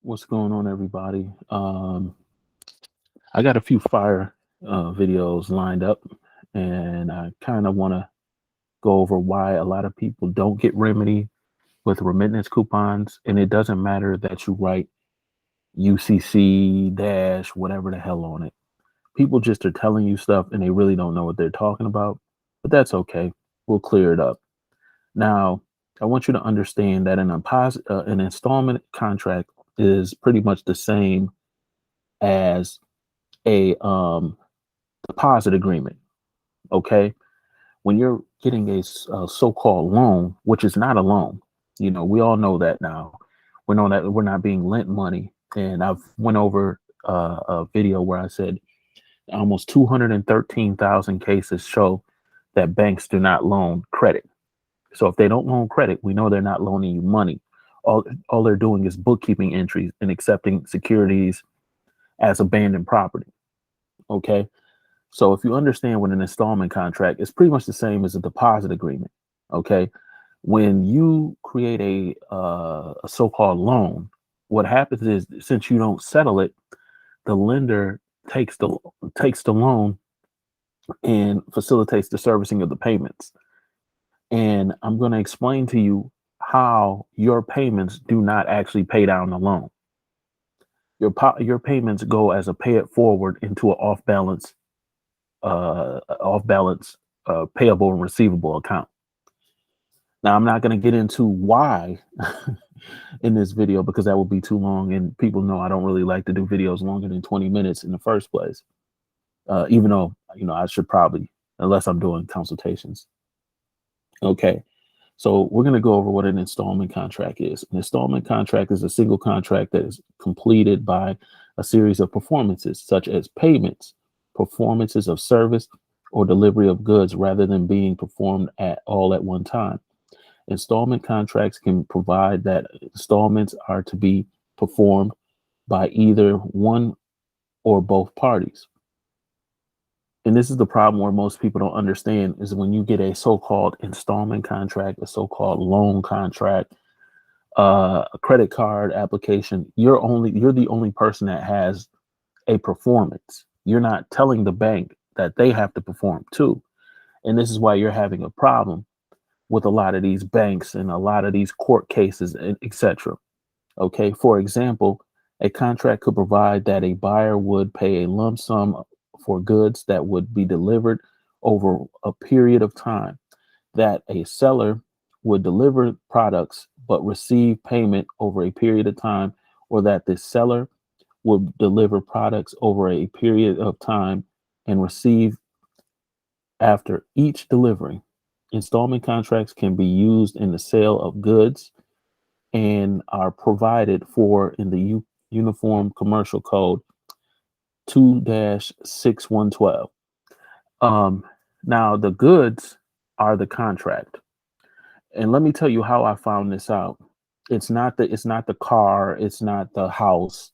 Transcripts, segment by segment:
What's going on, everybody? I got a few fire videos lined up, and I kind of want to go over why a lot of people don't get remedy with remittance coupons. And it doesn't matter that you write UCC dash whatever the hell on it. People just are telling you stuff and they really don't know what they're talking about, but that's okay. We'll clear it up. Now, I want you to understand that an installment contract is pretty much the same as a deposit agreement. Okay, when you're getting a so-called loan, which is not a loan, we all know that now. We know that we're not being lent money, and I've went over a video where I said almost 213,000 cases show that banks do not loan credit. So if they don't loan credit, we know they're not loaning you money. All they're doing is bookkeeping entries and accepting securities as abandoned property. Okay. So if you understand what an installment contract is, pretty much the same as a deposit agreement. Okay. When you create a so-called loan, what happens is since you don't settle it, the lender takes the loan and facilitates the servicing of the payments. And I'm going to explain to you how your payments do not actually pay down the loan. Your payments go as a pay it forward into an off balance payable and receivable account. Now, I'm not going to get into why in this video because that would be too long, and people know I don't really like to do videos longer than 20 minutes in the first place. Even though I should probably, unless I'm doing consultations. Okay, so we're going to go over what an installment contract is. An installment contract is a single contract that is completed by a series of performances, such as payments, performances of service, or delivery of goods rather than being performed at one time. Installment contracts can provide that installments are to be performed by either one or both parties. And this is the problem where most people don't understand is when you get a so-called installment contract, a so-called loan contract, a credit card application, you're the only person that has a performance. You're not telling the bank that they have to perform too. And this is why you're having a problem with a lot of these banks and a lot of these court cases, etc. Okay. For example, a contract could provide that a buyer would pay a lump sum for goods that would be delivered over a period of time, that a seller would deliver products but receive payment over a period of time, or that the seller would deliver products over a period of time and receive after each delivery. Installment contracts can be used in the sale of goods and are provided for in the Uniform Commercial Code 2-6112. Now, the goods are the contract. And let me tell you how I found this out. It's not the car, it's not the house.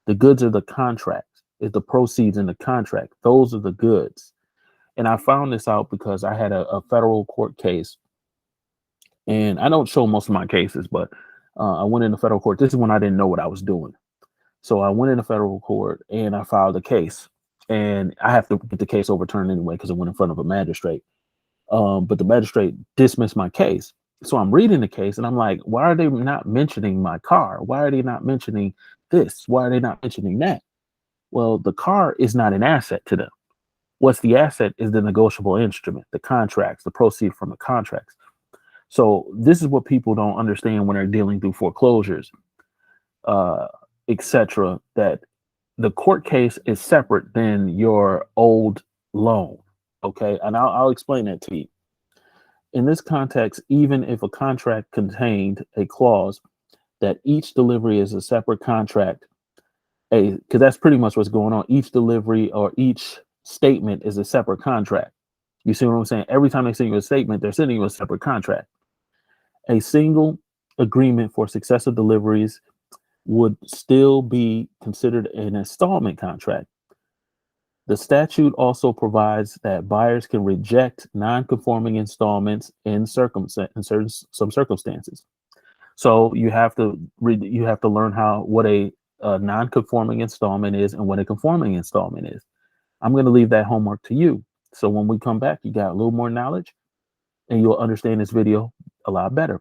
The goods are the contract. It's the proceeds in the contract. Those are the goods. And I found this out because I had a federal court case, and I don't show most of my cases, but I went into federal court. This is when I didn't know what I was doing. So I went into federal court and I filed a case, and I have to get the case overturned anyway because it went in front of a magistrate. But the magistrate dismissed my case. So I'm reading the case and I'm like, why are they not mentioning my car? Why are they not mentioning this? Why are they not mentioning that? Well, the car is not an asset to them. What's the asset is the negotiable instrument, the contracts, the proceed from the contracts. So this is what people don't understand when they're dealing through foreclosures, etc. That the court case is separate than your old loan. Okay, and I'll explain that to you. In this context, even if a contract contained a clause that each delivery is a separate contract, because that's pretty much what's going on. Each delivery or each statement is a separate contract. You see what I'm saying? Every time they send you a statement, they're sending you a separate contract. A single agreement for successive deliveries would still be considered an installment contract. The statute also provides that buyers can reject non-conforming installments in some circumstances. So you have to learn what a non-conforming installment is and what a conforming installment is. I'm going to leave that homework to you. So when we come back, you got a little more knowledge and you'll understand this video a lot better.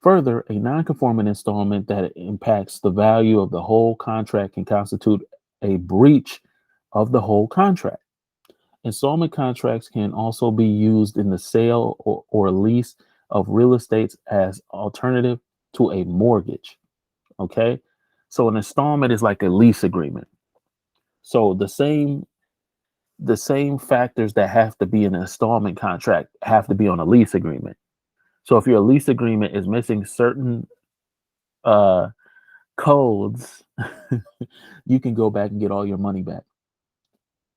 Further, a non-conforming installment that impacts the value of the whole contract can constitute a breach of the whole contract. Installment contracts can also be used in the sale or lease of real estate as alternative to a mortgage. Okay. So an installment is like a lease agreement. So the same factors that have to be in an installment contract have to be on a lease agreement. So if your lease agreement is missing certain uh codes, you can go back and get all your money back.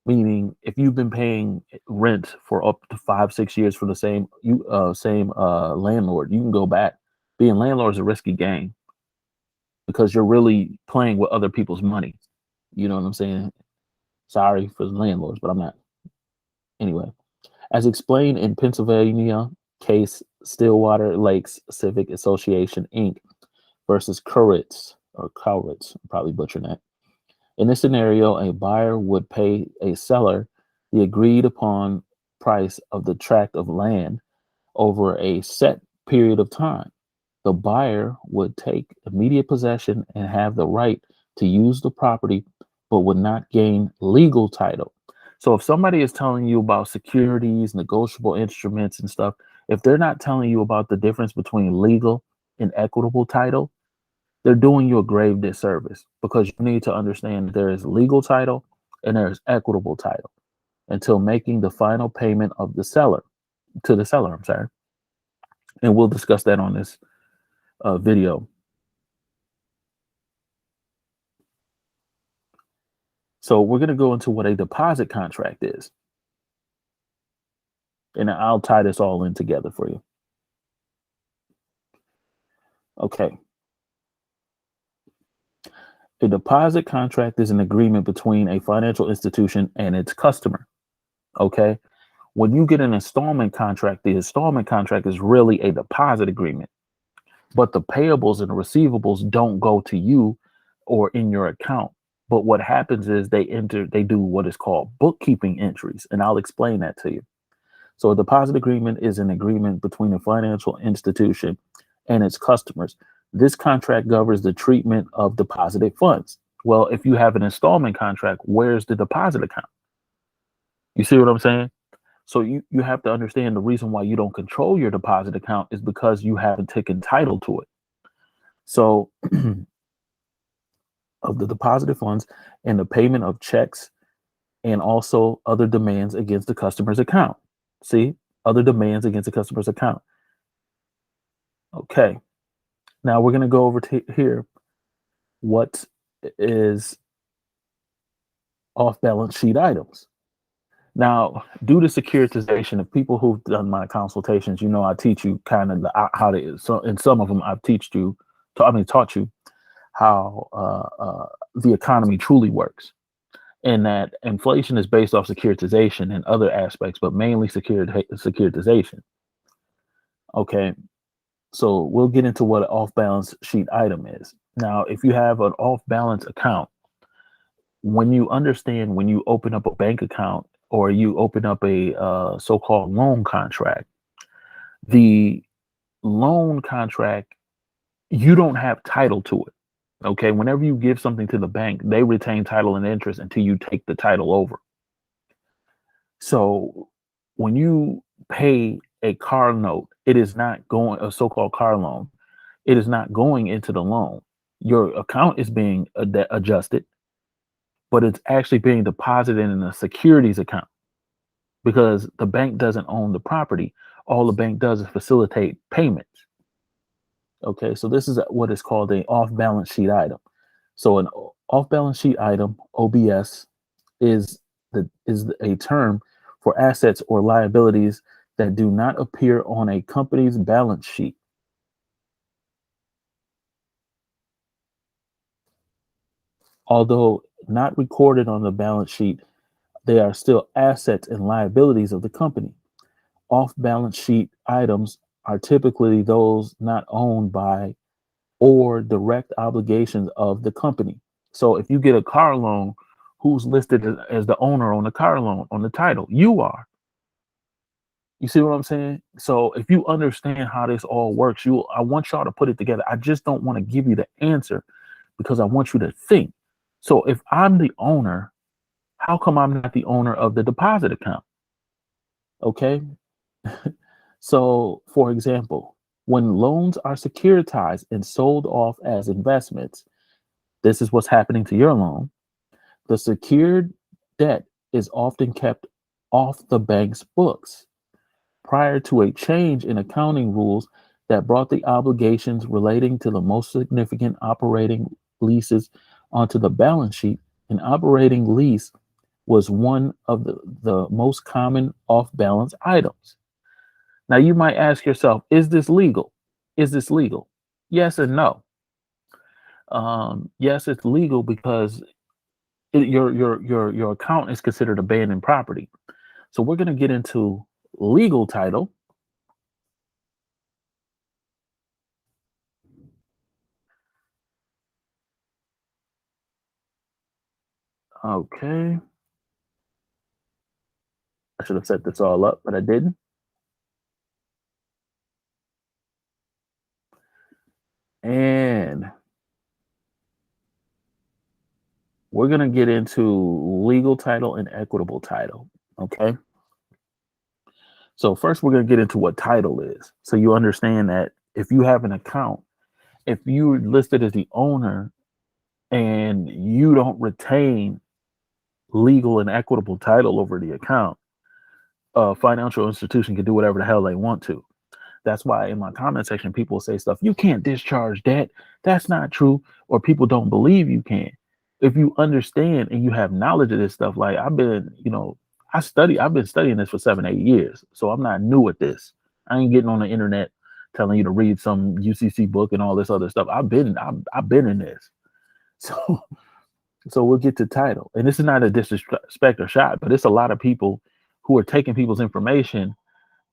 Meaning, if you've been paying rent for up to 5, 6 years for the same landlord, you can go back. Being landlord is a risky game because you're really playing with other people's money. You know what I'm saying? Sorry for the landlords, but I'm not. Anyway, as explained in Pennsylvania case Stillwater Lakes Civic Association Inc. versus Curritz or Cowritz, I'm probably butchering that. In this scenario, a buyer would pay a seller the agreed upon price of the tract of land over a set period of time. The buyer would take immediate possession and have the right to use the property, but would not gain legal title. So if somebody is telling you about securities, negotiable instruments and stuff, if they're not telling you about the difference between legal and equitable title, they're doing you a grave disservice because you need to understand there is legal title and there is equitable title until making the final payment of the seller to the seller. I'm sorry. And we'll discuss that on this video. So we're going to go into what a deposit contract is. And I'll tie this all in together for you. Okay. A deposit contract is an agreement between a financial institution and its customer. Okay. When you get an installment contract, the installment contract is really a deposit agreement, but the payables and the receivables don't go to you or in your account. But what happens is they do what is called bookkeeping entries, and I'll explain that to you. So a deposit agreement is an agreement between a financial institution and its customers. This contract governs the treatment of deposited funds. Well, if you have an installment contract, where's the deposit account? You see what I'm saying? So you have to understand the reason why you don't control your deposit account is because you haven't taken title to it. So of the deposited funds and the payment of checks and also other demands against the customer's account. See, other demands against the customer's account. Okay. Now we're going to go over to here. What is off-balance sheet items? Now, due to securitization, of people who've done my consultations, I teach you kind of how to. So, in some of them, I've taught you how the economy truly works, and that inflation is based off securitization and other aspects, but mainly securitization. Okay, so we'll get into what an off-balance sheet item is. Now, if you have an off-balance account, when you open up a bank account or you open up a so-called loan contract, the loan contract, you don't have title to it. Okay, whenever you give something to the bank, they retain title and interest until you take the title over. So when you pay a car note, it is not going, a so-called car loan, it is not going into the loan. Your account is being adjusted, but it's actually being deposited in a securities account because the bank doesn't own the property. All the bank does is facilitate payments. Okay, so this is what is called an off-balance sheet item. So an off-balance sheet item, OBS, is a term for assets or liabilities that do not appear on a company's balance sheet. Although not recorded on the balance sheet, they are still assets and liabilities of the company. Off-balance sheet items are typically those not owned by or direct obligations of the company. So if you get a car loan, who's listed as the owner on the car loan on the title? You are. You see what I'm saying? So if you understand how this all works, I want y'all to put it together. I just don't want to give you the answer because I want you to think. So if I'm the owner, how come I'm not the owner of the deposit account? Okay. So, for example, when loans are securitized and sold off as investments, this is what's happening to your loan. The secured debt is often kept off the bank's books prior to a change in accounting rules that brought the obligations relating to the most significant operating leases onto the balance sheet. An operating lease was one of the most common off balance items. Now, you might ask yourself, is this legal? Is this legal? Yes and no. Yes, it's legal because your account is considered abandoned property. So we're going to get into legal title. Okay. I should have set this all up, but I didn't. And we're going to get into legal title and equitable title. Okay. So first, we're going to get into what title is. So you understand that if you have an account, if you're listed as the owner and you don't retain legal and equitable title over the account, a financial institution can do whatever the hell they want to. That's why in my comment section, people say stuff, you can't discharge debt. That's not true. Or people don't believe you can. If you understand and you have knowledge of this stuff, like I've been, I've been studying this for 7, 8 years. So I'm not new at this. I ain't getting on the internet telling you to read some UCC book and all this other stuff. I've been in this. So we'll get to title. And this is not a disrespect or shot, but it's a lot of people who are taking people's information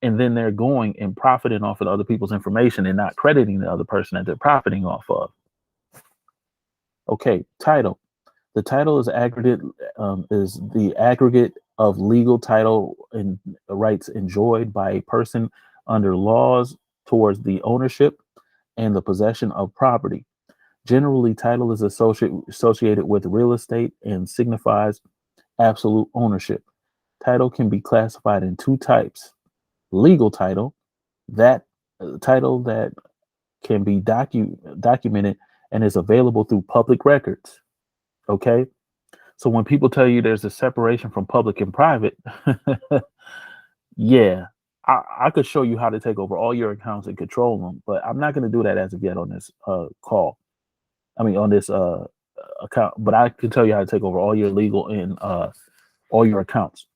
and then they're going and profiting off of other people's information and not crediting the other person that they're profiting off of. Okay, title. The title is the aggregate of legal title and rights enjoyed by a person under laws towards the ownership and the possession of property. Generally, title is associated with real estate and signifies absolute ownership. Title can be classified in two types: legal title, that title that can be documented and is available through public records. Okay, so when people tell you there's a separation from public and private, yeah, I could show you how to take over all your accounts and control them, but I'm not going to do that as of yet on this call. I mean, on this account, but I can tell you how to take over all your legal and all your accounts.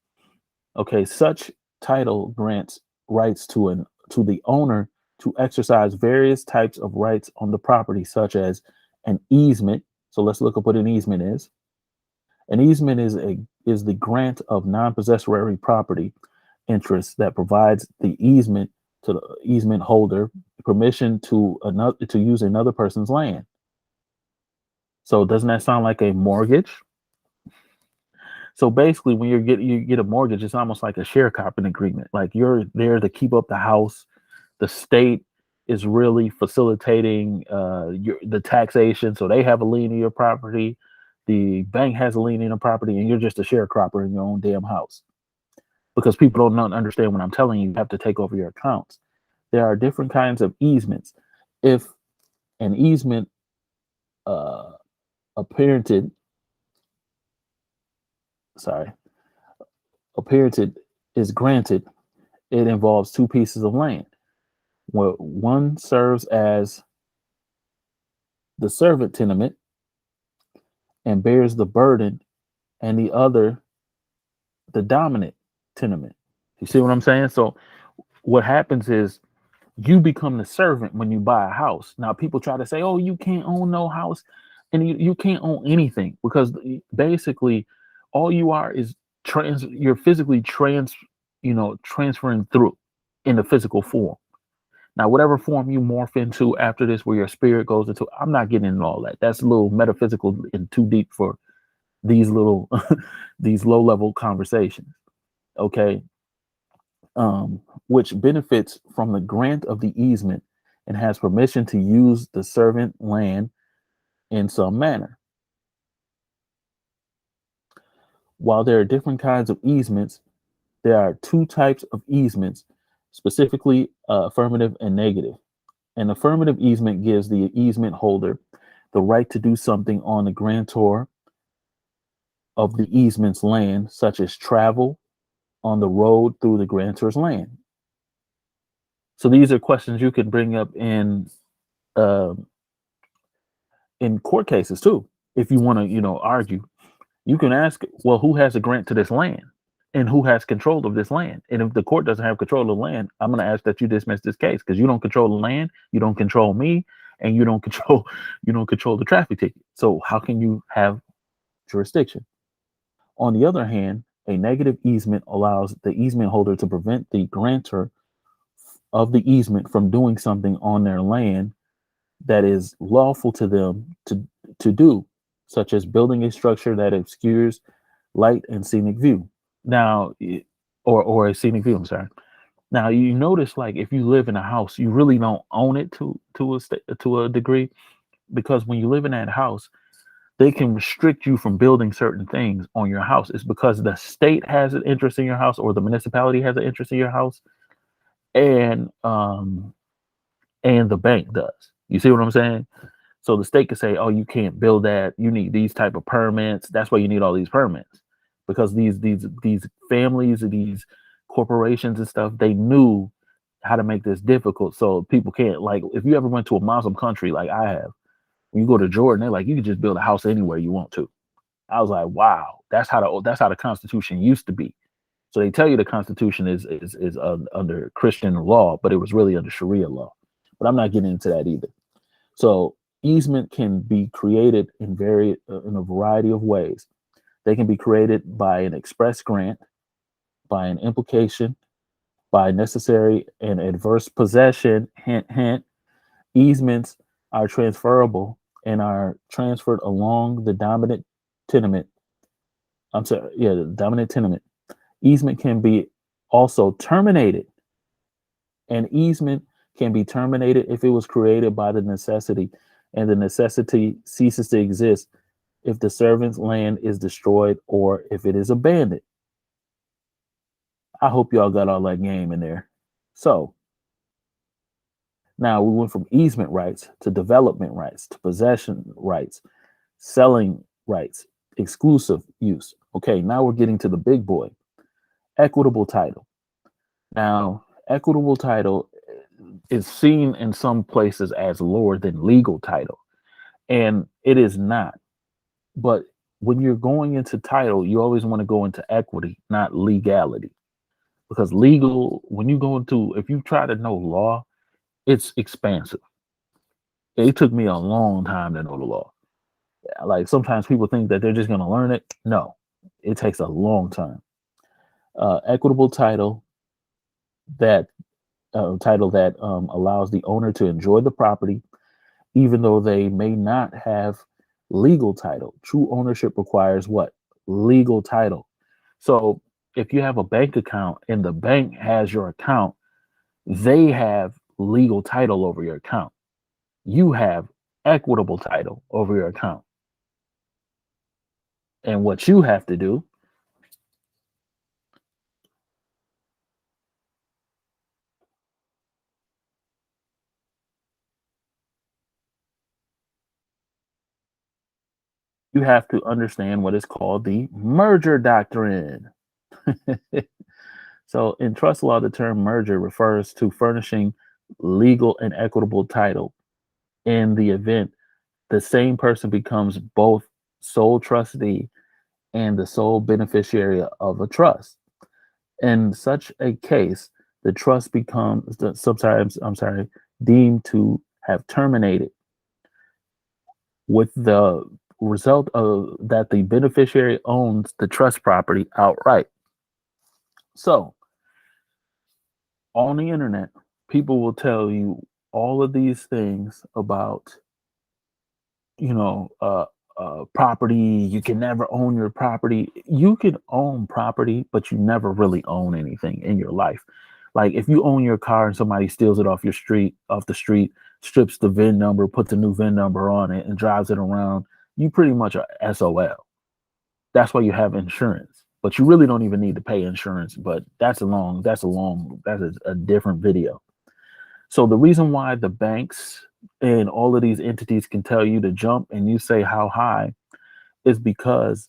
Okay, such title grants rights to the owner to exercise various types of rights on the property, such as an easement. So let's look up what an easement is. An easement is the grant of non-possessory property interest that provides the easement to the easement holder permission to use another person's land. So doesn't that sound like a mortgage? So basically, when you get a mortgage, it's almost like a sharecropping agreement. Like you're there to keep up the house. The state is really facilitating the taxation, so they have a lien in your property. The bank has a lien in the property, and you're just a sharecropper in your own damn house. Because people don't understand what I'm telling you, you have to take over your accounts. There are different kinds of easements. If an easement apparented is granted, it involves two pieces of land. Where one serves as the servant tenement and bears the burden, and the other the dominant tenement. You see what I'm saying? So what happens is you become the servant when you buy a house. Now people try to say, oh, you can't own no house, and you can't own anything, because basically all you are is you're physically transferring through in the physical form. Now, whatever form you morph into after this, where your spirit goes into, I'm not getting into all that. That's a little metaphysical and too deep for these little, these low level conversations. Okay. Which benefits from the grant of the easement and has permission to use the servant land in some manner. While there are different kinds of easements, there are two types of easements, specifically affirmative and negative. An affirmative easement gives the easement holder the right to do something on the grantor of the easement's land, such as travel on the road through the grantor's land. So these are questions you could bring up uh, in court cases too. If you want to, argue, you can ask, well, who has a grant to this land? And who has control of this land? And if the court doesn't have control of the land, I'm going to ask that you dismiss this case because you don't control the land, you don't control me, and you don't control the traffic ticket. So how can you have jurisdiction? On the other hand, a negative easement allows the easement holder to prevent the grantor of the easement from doing something on their land that is lawful to them to do, such as building a structure that obscures light and scenic view. Now, or a scenic view. I'm sorry. Now you notice, like, if you live in a house, you really don't own it to a degree, because when you live in that house, they can restrict you from building certain things on your house. It's because the state has an interest in your house, or the municipality has an interest in your house, and the bank does. You see what I'm saying? So the state could say, "Oh, you can't build that. You need these type of permits. That's why you need all these permits." Because these families, these corporations and stuff, they knew how to make this difficult, so people can't, like, if you ever went to a Muslim country like I have, when you go to Jordan, they're like, you can just build a house anywhere you want to. I was like, wow, that's how the Constitution used to be. So they tell you the Constitution is under Christian law, but it was really under Sharia law. But I'm not getting into that either. So easement can be created in a variety of ways. They can be created by an express grant, by an implication, by necessary and adverse possession. Hint, hint. Easements are transferable and are transferred along the dominant tenement. The dominant tenement. Easement can be also terminated. An easement can be terminated if it was created by the necessity, and the necessity ceases to exist if the servant's land is destroyed or if it is abandoned. I hope y'all got all that game in there. So now we went from easement rights to development rights to possession rights, selling rights, exclusive use. Okay, now we're getting to the big boy, equitable title. Now, equitable title is seen in some places as lower than legal title, and it is not. But when you're going into title, you always want to go into equity, not legality. Because legal, if you try to know law, it's expansive. It took me a long time to know the law. Like, sometimes people think that they're just going to learn it. No, it takes a long time. Equitable title that allows the owner to enjoy the property, even though they may not have legal title. True ownership requires what? Legal title. So if you have a bank account and the bank has your account, they have legal title over your account. You have equitable title over your account. And what you have to do, you have to understand what is called the merger doctrine. So in trust law, the term merger refers to furnishing legal and equitable title in the event the same person becomes both sole trustee and the sole beneficiary of a trust. In such a case, the trust becomes deemed to have terminated, with the result of that the beneficiary owns the trust property outright. So on the internet, People will tell you all of these things about, you know, property. You can never own your property. You can own property, but you never really own anything in your life. Like if you own your car and somebody steals it off the street, strips the VIN number, puts a new VIN number on it, and drives it around, you pretty much are SOL. That's why you have insurance. But you really don't even need to pay insurance. But that's a different video. So the reason why the banks and all of these entities can tell you to jump and you say how high is because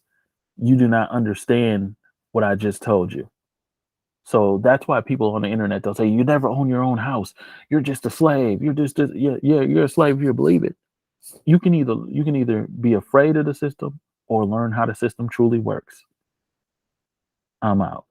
you do not understand what I just told you. So that's why people on the internet, they'll say you never own your own house. You're just a slave. You're a slave if you believe it. You can either be afraid of the system or learn how the system truly works. I'm out.